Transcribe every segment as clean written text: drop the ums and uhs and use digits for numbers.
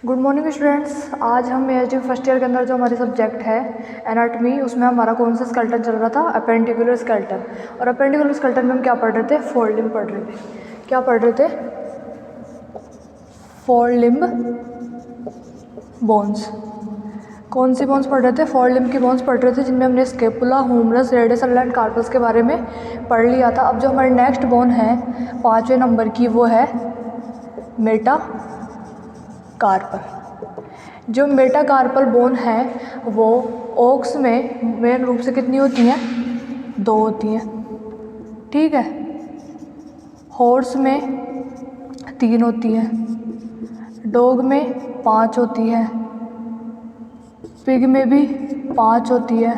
Good morning students. आज हम HD first year के अंदर जो हमारे सब्जेक्ट है एनाटॉमी, उसमें हमारा कौन सा स्केलेटन चल रहा था? Appendicular skeleton. और अपेंडिकुलर स्केलेटन में हम क्या पढ़ रहे थे? फोर लिम्ब पढ़ रहे थे। क्या पढ़ रहे थे? Four limb bones. कौन सी बोन्स पढ़ रहे थे? फोर लिम्ब की बोन्स पढ़ रहे थे, जिनमें हमने scapula, humerus, radius and carpus के बारे में पढ़ लिया था। अब जो हमारी नेक्स्ट बोन है 5वें नंबर की, वो है मेटाकार्पल। जो मेटाकार्पल बोन है वो ओक्स में मेन रूप से कितनी होती हैं? 2 होती हैं, ठीक है। हॉर्स में 3 होती हैं, डॉग में 5 होती है, पिग में भी 5 होती है,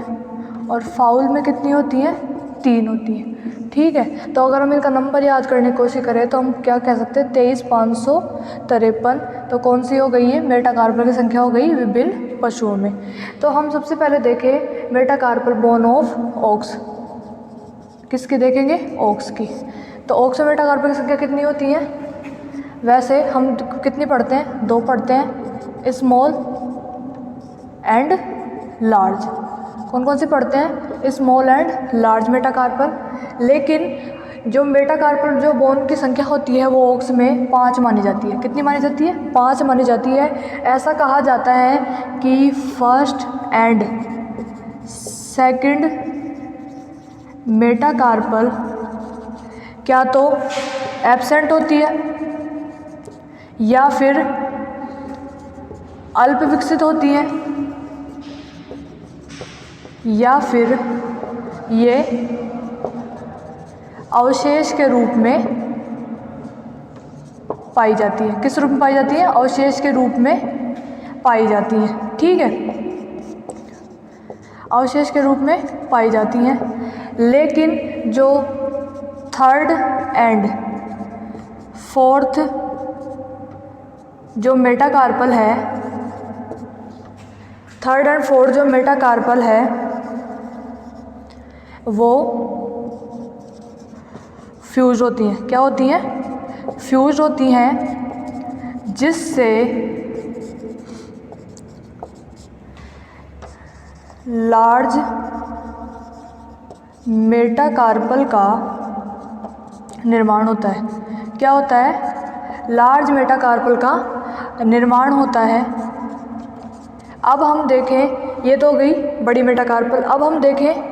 और फाउल में कितनी होती हैं? 3 होती हैं, ठीक है। तो अगर हम इनका नंबर याद करने की कोशिश करें तो हम क्या कह सकते हैं? 23,553। तो कौन सी हो गई है? मेटाकार्पल की संख्या हो गई विभिन्न पशुओं में। तो हम सबसे पहले देखें मेटाकार्पल बोन ऑफ ऑक्स। किसकी देखेंगे? ऑक्स की। तो ऑक्स में मेटाकार्पल की संख्या कितनी होती है? वैसे हम कितनी पढ़ते हैं? 2 पढ़ते हैं, स्मॉल एंड लार्ज। कौन कौन से पढ़ते हैं? Small and large metacarpal. लेकिन जो मेटाकार्पल जो बोन की संख्या होती है वो ऑक्स में 5 मानी जाती है। कितनी मानी जाती है? 5 मानी जाती है। ऐसा कहा जाता है कि फर्स्ट एंड सेकंड मेटाकार्पल क्या तो एब्सेंट होती है या फिर अल्प विकसित होती है, या फिर ये अवशेष के रूप में पाई जाती है। किस रूप में पाई जाती है? अवशेष के रूप में पाई जाती है, ठीक है। अवशेष के रूप में पाई जाती हैं। लेकिन जो थर्ड एंड फोर्थ जो मेटाकार्पल है, थर्ड एंड फोर्थ जो मेटाकार्पल है वो फ्यूज होती हैं। क्या होती हैं? फ्यूज होती हैं, जिससे लार्ज मेटाकार्पल का निर्माण होता है। क्या होता है? लार्ज मेटाकार्पल का निर्माण होता है। अब हम देखें, ये तो हो गई बड़ी मेटाकार्पल। अब हम देखें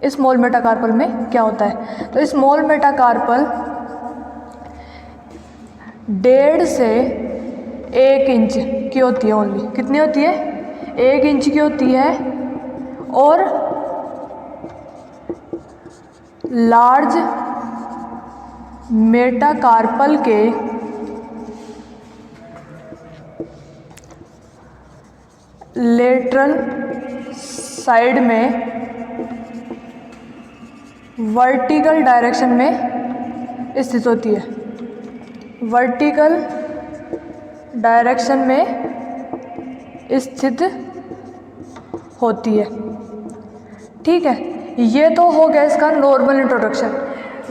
स्मॉल मेटाकार्पल में क्या होता है। तो स्मॉल मेटाकार्पल 1.5 से 1 इंच की होती है ओनली। कितनी होती है? 1 इंच की होती है। और लार्ज मेटाकार्पल के लेटरल साइड में वर्टिकल डायरेक्शन में स्थित होती है। वर्टिकल डायरेक्शन में स्थित होती है, ठीक है। ये तो हो गया इसका नॉर्मल इंट्रोडक्शन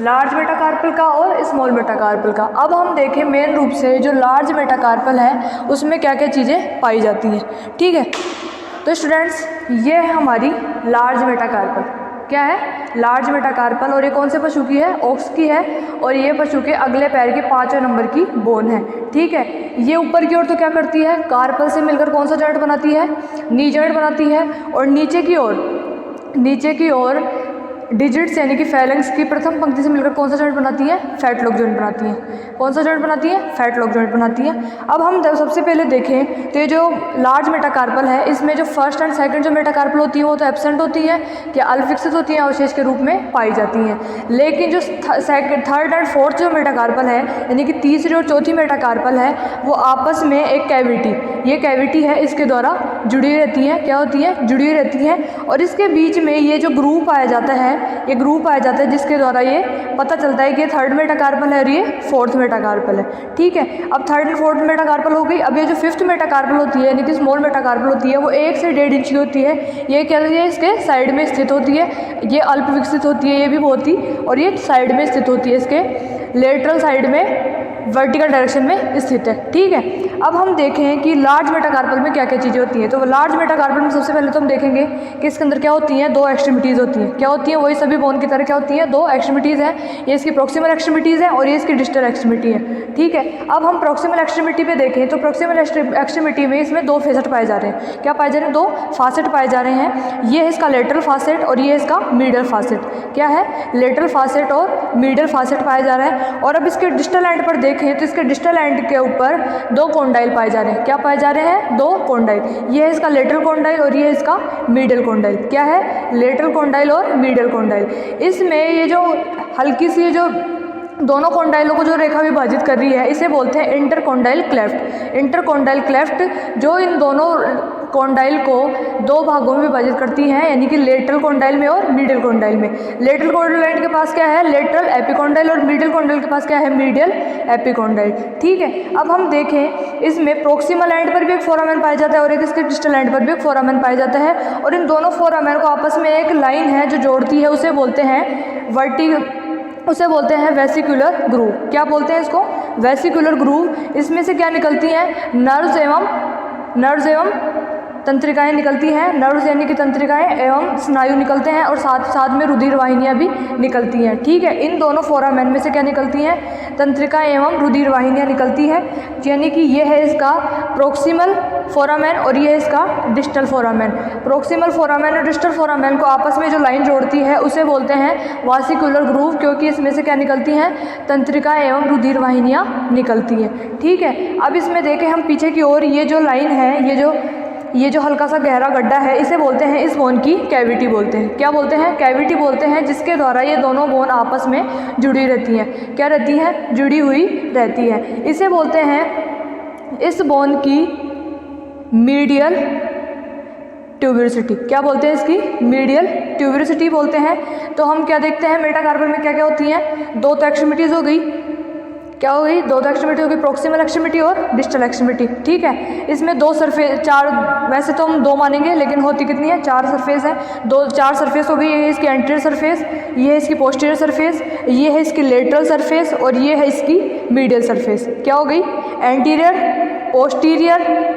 लार्ज मेटाकार्पल का और स्मॉल मेटाकार्पल का। अब हम देखें मेन रूप से जो लार्ज मेटाकार्पल है उसमें क्या क्या चीज़ें पाई जाती हैं, ठीक है। तो स्टूडेंट्स, ये है हमारी लार्ज मेटाकार्पल। क्या है? Large metacarpal. और ये कौन से पशु की है? ऑक्स की है। और ये पशु के अगले पैर के 5वें नंबर की बोन है, ठीक है। ये ऊपर की ओर तो क्या करती है? कार्पल से मिलकर कौन सा जॉइंट बनाती है? नी जॉइंट बनाती है। और नीचे की ओर डिजिट्स यानी कि फैलेंक्स की प्रथम पंक्ति से मिलकर कौन सा जॉइंट बनाती है? फैटलॉक जॉइंट बनाती है। कौन सा जॉइंट बनाती है? फैटलॉक जॉइंट बनाती है। अब हम सबसे पहले देखें तो ये जो लार्ज मेटाकार्पल है, इसमें जो फर्स्ट एंड सेकंड जो मेटाकार्पल होती है वो तो एब्सेंट होती है, कि अल्प विकसित होती हैं, अवशेष के रूप में पाई जाती हैं। लेकिन जो थर्ड एंड फोर्थ जो मेटाकार्पल है, यानी कि तीसरी और चौथी मेटाकार्पल है, वो आपस में एक कैविटी है, इसके द्वारा जुड़ी रहती है। क्या होती है? जुड़ी रहती है। और इसके बीच में ये जो ग्रूव पाया जाता है, जिसके द्वारा ये पता चलता है कि ये थर्ड मेटाकार्पल है और ये फोर्थ मेटाकार्पल है, ठीक है। अब थर्ड एंड फोर्थ मेटाकार्पल हो गई। अब ये जो फिफ्थ मेटाकार्पल होती है, यानी कि स्मॉल मेटाकार्पल होती है, वो 1 से 1.5 इंच की होती है। ये क्या है? इसके साइड में स्थित होती है। ये अल्प विकसित होती है, ये भी बहुत ही, और ये साइड में स्थित होती है। इसके लेटरल साइड में वर्टिकल डायरेक्शन में स्थित है। ठीक है, अब हम देखें कि लार्ज मेटाकार्पल में क्या क्या चीज़ें होती हैं। तो लार्ज मेटाकार्पल में सबसे पहले तो हम देखेंगे कि इसके अंदर क्या होती हैं, 2 एक्सट्रीमिटीज़ होती हैं। क्या होती हैं, वही सभी बोन की तरह क्या होती हैं, 2 एक्सट्रीमिटीज़ हैं। ये इसकी प्रॉक्सिमल एक्सट्रीमिटीज़ है और ये इसकी डिस्टल एक्सट्रीमिटी है। ठीक है, अब हम प्रॉक्सिमल एक्सट्रीमिटी पे देखें तो प्रॉक्सिमल एक्सट्रीमिटी में इसमें 2 फेसेट पाए जा रहे हैं। क्या पाए जा रहे हैं, 2 फासेट पाए जा रहे हैं। ये है इसका लेटरल फासेट और ये इसका मीडियल फासेट। क्या है, लेटरल फासेट और मीडियल फासेट पाया जा रहा है। और अब इसके डिस्टल एंड पर देखें तो इसके डिस्टल एंड के ऊपर 2 कॉन्डाइल पाए जा रहे हैं। क्या पाए जा रहे हैं, 2 कॉन्डाइल। ये है इसका लेटरल कॉन्डाइल और ये है इसका मीडियल कॉन्डाइल। क्या है, लेटरल कॉन्डाइल और मीडियल कॉन्डाइल। इसमें ये जो हल्की सी जो दोनों कॉन्डाइलों को जो रेखा विभाजित कर रही है इसे बोलते हैं इंटरकॉन्डाइल क्लेफ्ट। इंटरकॉन्डाइल क्लेफ्ट जो इन दोनों कॉन्डाइल को 2 भागों में विभाजित करती हैं, यानी कि लेटरल कॉन्डाइल में और मीडियल कॉन्डाइल में। लेटरल कॉन्डाइल के पास क्या है, लेटरल एपिकॉन्डाइल और मीडियल कॉन्डाइल के पास क्या है, मीडियल एपिकॉन्डाइल। ठीक है, अब हम देखें इसमें प्रोक्सिमल एंड पर भी एक फोरामेन पाया जाता है और एक इसके डिस्टल एंड पर भी एक फोरामेन पाया जाता है। और इन दोनों फोरामेन को आपस में एक लाइन है जो जोड़ती है, उसे बोलते हैं उसे बोलते हैं वेसिकुलर ग्रूव। क्या बोलते हैं इसको, वेसिकुलर ग्रूव। इसमें से क्या निकलती हैं, नर्व्स एवं तंत्रिकाएं निकलती हैं। नर्व्स यानी कि तंत्रिकाएं एवं स्नायु निकलते हैं और साथ साथ में रुधिर वाहिनियां भी निकलती हैं। ठीक है, इन दोनों फोरामेन में से क्या निकलती हैं, तंत्रिकाएं एवं रुधिर वाहिनियां निकलती हैं। यानी कि ये है इसका प्रोक्सिमल फोरामेन और ये है इसका डिस्टल फोरामेन। प्रोक्सिमल फोरामेन और डिस्टल फोरामेन को आपस में जो लाइन जोड़ती है उसे बोलते हैं वासिकुलर ग्रूव, क्योंकि इसमें से क्या निकलती हैं, तंत्रिकाएं एवं रुधिर वाहिनियां निकलती हैं। ठीक है, अब इसमें देखें हम पीछे की ओर, ये जो लाइन है, ये जो हल्का सा गहरा गड्ढा है, इसे बोलते हैं, इस बोन की कैविटी बोलते हैं। क्या बोलते हैं, कैविटी बोलते हैं, जिसके द्वारा ये दोनों बोन आपस में जुड़ी रहती हैं। क्या रहती हैं, जुड़ी हुई रहती है। इसे बोलते हैं, इस बोन की मीडियल ट्यूबरसिटी। क्या बोलते हैं, इसकी मीडियल ट्यूबरसिटी बोलते हैं। तो हम क्या देखते हैं, मेटाकार्पल में क्या क्या होती हैं, 2 तो एक्सट्रीमिटीज़ हो गई। क्या हो गई, 2 एक्सट्रीमिटी हो गई, प्रोक्सिमल एक्सट्रीमिटी और डिस्टल एक्सट्रीमिटी। ठीक है, इसमें 2 सरफेस, 4, वैसे तो हम 2 मानेंगे लेकिन होती कितनी है, 4 सरफेस है। 4 सरफेस हो गई। ये है इसकी एंटीरियर सरफेस, ये है इसकी पोस्टीरियर सरफेस, ये है इसकी लेटरल सरफेस और ये है इसकी मीडियल सरफेस। क्या हो गई, anterior, posterior,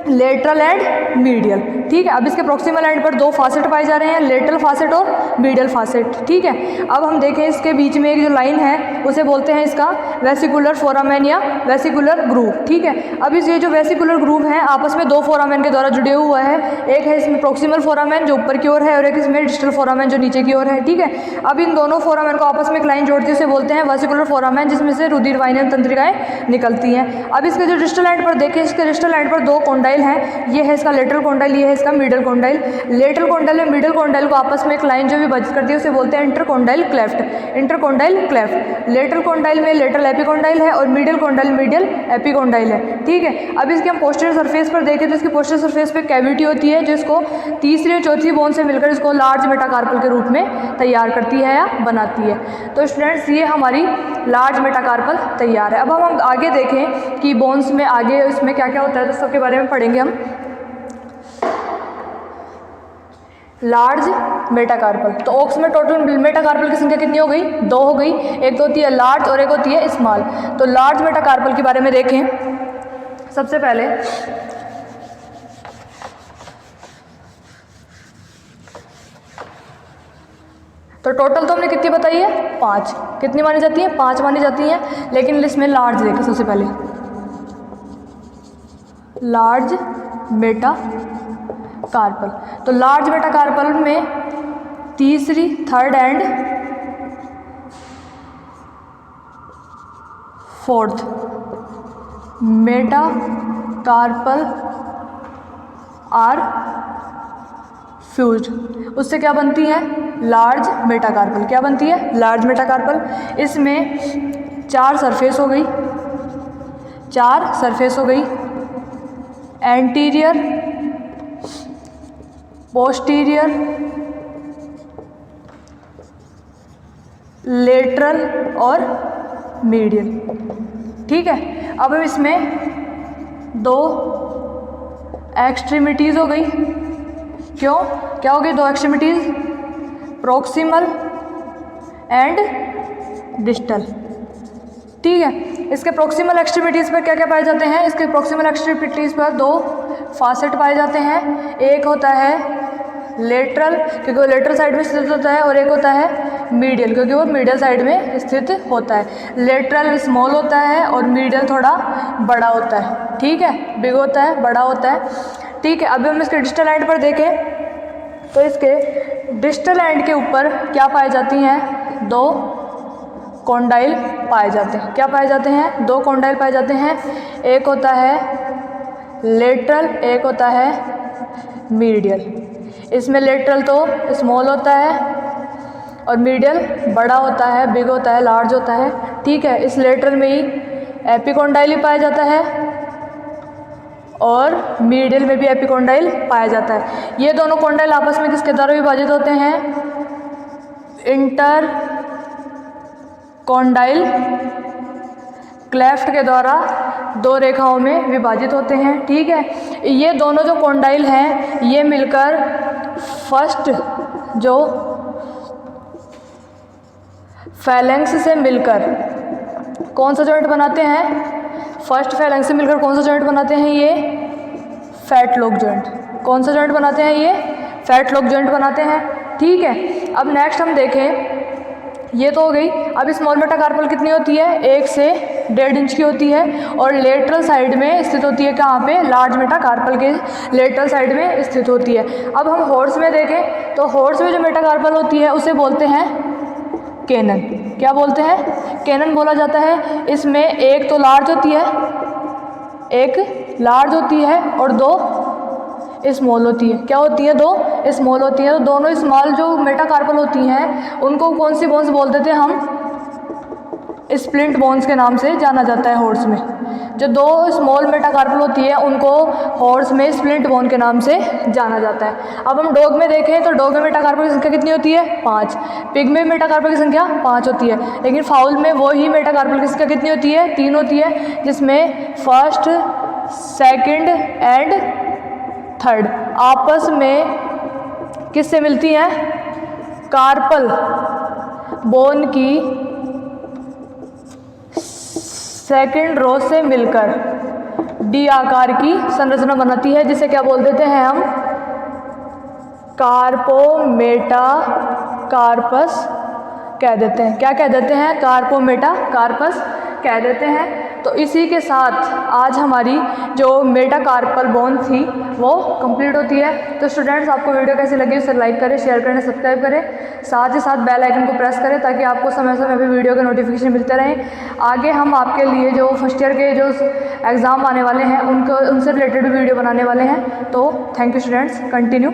lateral and medial. ठीक है, अब इसके प्रोक्सिमल एंड पर 2 फासेट पाए जा रहे हैं, लेटरल फासेट और मीडियल फासेट। ठीक है, अब हम देखें इसके बीच में एक जो लाइन है उसे बोलते हैं इसका वेसिकुलर फोरामेन या वेसिकुलर ग्रूव। ठीक है, अब इस ये जो वेसिकुलर ग्रूव है आपस में 2 फोरामेन के द्वारा जुड़े हुआ है। एक है इसमें प्रोक्सिमल फोरामेन जो ऊपर की ओर है और एक इसमें डिस्टल फोरामेन जो नीचे की ओर है। ठीक है, अब इन दोनों फोरामेन को आपस में एक लाइन जोड़ती है, उसे बोलते हैं वेसिकुलर फोरामेन, जिसमें से रुधिर वाहिनियां तंत्रिकाएं निकलती हैं। अब इसके जो डिस्टल एंड पर देखें, इसके डिस्टल एंड पर 2 कॉन्डाइल है। ये है इसका लेटरल कॉन्डाइल, ये है इसका मीडियल कॉन्डाइल। लेटरल कॉन्डाइल और मीडियल कॉन्डाइल को आपस में एक लाइन जो विभाजित करती है उसे बोलते हैं इंटरकॉन्डाइल क्लेफ्ट। इंटरकॉन्डाइल क्लेफ्ट। लेटरल कॉन्डाइल में लेटरल एपिकॉन्डाइल है और मीडियल कॉन्डाइल मीडियल एपिकॉन्डाइल है। ठीक है, अब इसके हम पोस्टीरियर सरफेस पर देखें तो इसकी पोस्टीरियर सरफेस पे कैविटी होती है, जिसको तीसरी और चौथी बोन से मिलकर इसको लार्ज मेटाकार्पल के रूप में तैयार करती है या बनाती है। तो स्टूडेंट्स, ये हमारी लार्ज मेटाकार्पल तैयार है। अब हम आगे देखें कि बोन्स में आगे इसमें क्या क्या होता है, तो सबके बारे में पढ़ेंगे हम। लार्ज मेटाकार्पल, तो ओक्स में टोटल मेटाकार्पल की संख्या कितनी हो गई, 2 हो गई। एक तो होती है लार्ज और एक होती है स्मॉल। तो लार्ज मेटाकार्पल के बारे में देखें सबसे पहले। तो टोटल तो हमने कितनी बताई है, 5। कितनी मानी जाती है, 5 मानी जाती हैं। लेकिन इसमें लार्ज देखें सबसे पहले, लार्ज मेटाकार्पल। तो लार्ज मेटाकार्पल में तीसरी, third and fourth metacarpal are fused. उससे क्या बनती है, लार्ज मेटाकार्पल। क्या बनती है, लार्ज मेटाकार्पल। इसमें 4 सरफेस हो गई, 4 सरफेस हो गई, एंटीरियर, पोस्टीरियर, लेटरल और मीडियल। ठीक है, अब हम इसमें 2 एक्सट्रीमिटीज़ हो गई। क्यों, क्या हो गई 2 एक्सट्रीमिटीज़, प्रोक्सिमल एंड डिस्टल। ठीक है, इसके प्रोक्सिमल एक्सट्रीमिटीज़ पर क्या क्या पाए जाते हैं? इसके प्रोक्सिमल एक्सट्रीमिटीज़ पर 2 फासेट पाए जाते हैं। एक होता है लेटरल, क्योंकि वो लेटरल साइड में स्थित होता है, और एक होता है मीडियल, क्योंकि वो मीडियल साइड में स्थित होता है। लेटरल स्मॉल होता है और मीडियल थोड़ा बड़ा होता है, ठीक है, बिग होता है, बड़ा होता है, ठीक है। अभी हम इसके डिस्टल एंड पर देखें तो इसके डिस्टल एंड के ऊपर क्या पाई जाती हैं? 2 कॉन्डाइल पाए जाते हैं। क्या पाए जाते हैं? 2 कॉन्डाइल पाए जाते हैं। एक होता है लेटरल, एक होता है मीडियल। इसमें लेटरल तो स्मॉल होता है और मीडियल बड़ा होता है, बिग होता है, लार्ज होता है, ठीक है। इस लेटरल में ही एपिकोंडाइल ही पाया जाता है और मीडियल में भी एपिकोंडाइल पाया जाता है। ये दोनों कॉन्डाइल आपस में किसके द्वारा विभाजित होते हैं? इंटर कॉन्डाइल क्लेफ्ट के द्वारा 2 रेखाओं में विभाजित होते हैं, ठीक है। ये दोनों जो कॉन्डाइल हैं ये मिलकर फर्स्ट जो फैलेंक्स से मिलकर कौन सा जॉइंट बनाते हैं? फर्स्ट फैलेंक्स से मिलकर कौन सा जॉइंट बनाते हैं? ये फैटलॉक जॉइंट। कौन सा जॉइंट बनाते हैं? ये फैटलॉक जॉइंट बनाते हैं, ठीक है। अब नेक्स्ट हम देखें, ये तो हो गई। अब स्मॉल मेटाकार्पल कितनी होती है? 1 से 1.5 इंच की होती है और लेटरल साइड में स्थित होती है। कहाँ पे? लार्ज मेटाकार्पल के लेटरल साइड में स्थित होती है। अब हम हॉर्स में देखें तो हॉर्स में जो मेटाकार्पल होती है उसे बोलते हैं कैनन। क्या बोलते हैं? कैनन बोला जाता है। इसमें एक तो लार्ज होती है, एक लार्ज होती है और 2 स्मॉल होती है। क्या होती है? 2 स्मॉल होती है। तो दोनों स्मॉल जो मेटाकार्पल होती हैं उनको कौन सी बोन्स बोलते थे हम? स्प्लिंट बोन्स के नाम से जाना जाता है हॉर्स में। जो 2 स्मॉल मेटाकार्पल होती है उनको हॉर्स में स्प्लिंट बोन के नाम से जाना जाता है। अब हम डॉग में देखें तो डॉग में मेटाकार्पल की संख्या कितनी होती है? 5। पिग में मेटाकार्पल की संख्या 5 होती है, लेकिन फाउल में वो ही मेटाकार्पल की संख्या कितनी होती है? 3 होती है, जिसमें फर्स्ट, सेकंड एंड थर्ड आपस में किससे मिलती हैं? कार्पल बोन की सेकंड रो से मिलकर डी आकार की संरचना बनाती है, जिसे क्या बोल देते हैं हम? कार्पोमेटाकार्पस कह देते हैं। क्या कह देते हैं? कार्पोमेटाकार्पस कह देते हैं। तो इसी के साथ आज हमारी जो मेटाकार्पल बोन थी वो कंप्लीट होती है। तो स्टूडेंट्स, आपको वीडियो कैसी लगी उसे लाइक करें, शेयर करें, सब्सक्राइब करें, साथ ही साथ बेल आइकन को प्रेस करें ताकि आपको समय समय पर वीडियो के नोटिफिकेशन मिलते रहें। आगे हम आपके लिए जो फर्स्ट ईयर के जो एग्ज़ाम आने वाले हैं उनसे रिलेटेड वीडियो बनाने वाले हैं। तो थैंक यू स्टूडेंट्स, कंटिन्यू।